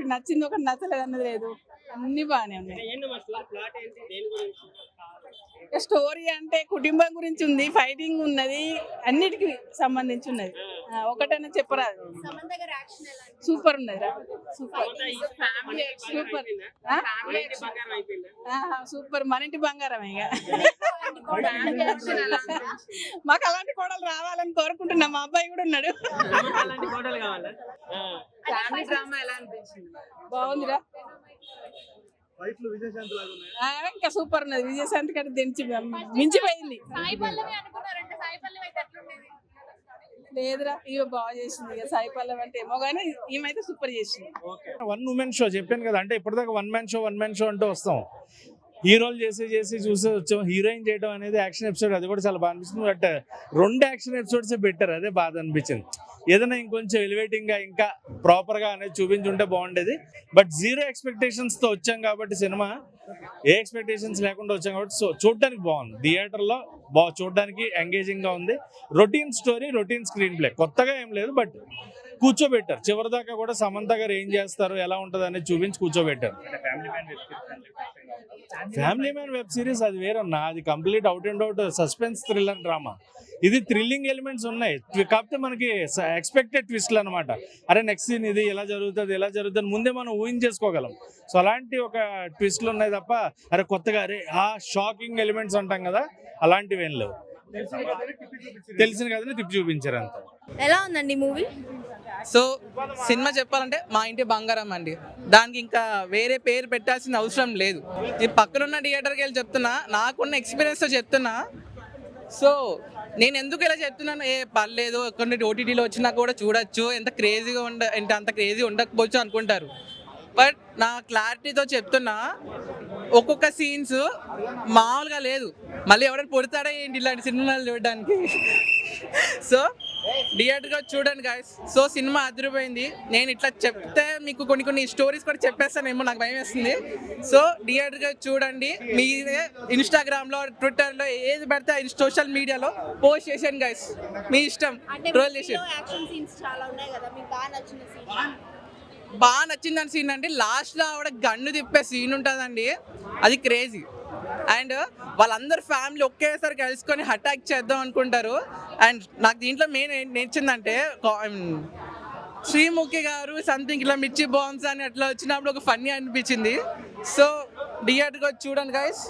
ఒకటి నచ్చింది ఒకటి నచ్చలేదు అన్నది లేదు, అన్ని బాగానే ఉన్నాయి. స్టోరీ అంటే కుటుంబం గురించి ఉంది, ఫైటింగ్ ఉన్నది, అన్నిటికి సంబంధించి ఉన్నది. ఒకటైనా చెప్పరాదు. సూపర్ ఉన్నది, సూపర్ సూపర్ సూపర్. మన ఇంటి బంగారం ఇక. మాకు అలాంటి కోడలు రావాలని కోరుకుంటున్నాం. మా అబ్బాయి కూడా ఉన్నాడు. బాగుందిరా, ఇంకా సూపర్ ఉన్నది. విజయశాంతి కంటే దించి మించిపోయింది. లేదురా, ఇక బాగా చేసింది. ఇక సాయి పల్లవి అంటే ఏమో కానీ ఈమెయితే సూపర్ చేసింది. వన్ ఉమెన్ షో చెప్పాను కదా, అంటే ఇప్పటిదాకా వన్ మ్యాన్ షో అంటూ వస్తాం. హీరోలు చేసి చూసి వచ్చాం. హీరోయిన్ చేయడం అనేది యాక్షన్ ఎపిసోడ్, అది కూడా చాలా బాగా అనిపిస్తుంది. బట్ 2 యాక్షన్ ఎపిసోడ్సే పెట్టారు, అదే బాధ అనిపించింది. ఏదైనా ఇంకొంచెం ఎలివేటింగ్గా ఇంకా ప్రాపర్గా అనేది చూపించుంటే బాగుండేది. బట్ 0 ఎక్స్పెక్టేషన్స్తో వచ్చాం కాబట్టి సినిమా, ఏ ఎక్స్పెక్టేషన్స్ లేకుండా వచ్చాం కాబట్టి చూడడానికి బాగుంది. థియేటర్లో చూడడానికి ఎంగేజింగ్గా ఉంది. Routine story, routine screen play, కొత్తగా ఏం లేదు. బట్ కూర్చోబెట్టారు చివరిదాకా కూడా. సమంత గారు ఏం చేస్తారు, ఎలా ఉంటుంది అనేది చూపించి కూర్చోబెట్టారు. ఫ్యామిలీ మ్యాన్ వెబ్ సిరీస్ అది వేరన్నా, అది complete out and out suspense thriller drama. ఇది థ్రిల్లింగ్ ఎలిమెంట్స్ ఉన్నాయి, కాకపోతే మనకి ఎక్స్పెక్టెడ్ ట్విస్ట్లు అనమాట. అరే నెక్స్ట్ సీన్ ఇది ఎలా జరుగుతుంది ముందే మనం ఊహించేసుకోగలం. సో అలాంటి ఒక ట్విస్ట్లు ఉన్నాయి తప్ప అరే కొత్తగా అరే షాకింగ్ ఎలిమెంట్స్ అంటాం కదా, అలాంటివి ఏం లేవు. తెలిసిన కథని తిప్పి చూపించారు అంత. ఎలా ఉందండి మూవీ? సో సినిమా చెప్పాలంటే మా ఇంటి బంగారం అండి. దానికి ఇంకా వేరే పేరు పెట్టాల్సిన అవసరం లేదు. నేను పక్కనున్న థియేటర్కి వెళ్ళి చెప్తున్నా, నాకున్న ఎక్స్పీరియన్స్తో చెప్తున్నా. సో నేను ఎందుకు ఇలా చెప్తున్నాను, పర్లేదు కొన్ని ఓటీటీలో వచ్చినా కూడా చూడొచ్చు, ఎంత క్రేజీగా అంత క్రేజీ ఉండకపోవచ్చు అనుకుంటారు. బట్ నా క్లారిటీతో చెప్తున్నా, ఒక్కొక్క సీన్స్ మామూలుగా లేదు. మళ్ళీ ఎవరైనా పొడతాడా ఏంటి ఇలాంటి సినిమాలు చూడడానికి? సో థియేటర్గా చూడండి గాయస్. సో సినిమా అదిరిపోయింది. నేను ఇట్లా చెప్తే మీకు కొన్ని స్టోరీస్ కూడా చెప్పేస్తానేమో, నాకు భయం వేస్తుంది. సో థియేటర్గా చూడండి. మీరే ఇన్స్టాగ్రామ్లో, ట్విట్టర్లో ఏది పడితే సోషల్ మీడియాలో పోస్ట్ చేసాను గాయస్, మీ ఇష్టం. ట్రోల్ చేసి బాగా నచ్చిందని సీన్ అంటే లాస్ట్లో ఆవిడ గన్ను తిప్పే సీన్ ఉంటుందండి, అది క్రేజీ. అండ్ వాళ్ళందరూ ఫ్యామిలీ ఒకేసారి కలుసుకొని అటాక్ చేద్దాం అనుకుంటారు. అండ్ నాకు దీంట్లో మెయిన్ నచ్చిందంటే శ్రీముఖి గారు సంథింగ్ ఇట్లా మిర్చి బాంబ్స్ అని అట్లా వచ్చినప్పుడు ఒక ఫన్నీ అనిపించింది. సో థియేటర్కి వచ్చి చూడండి గైస్.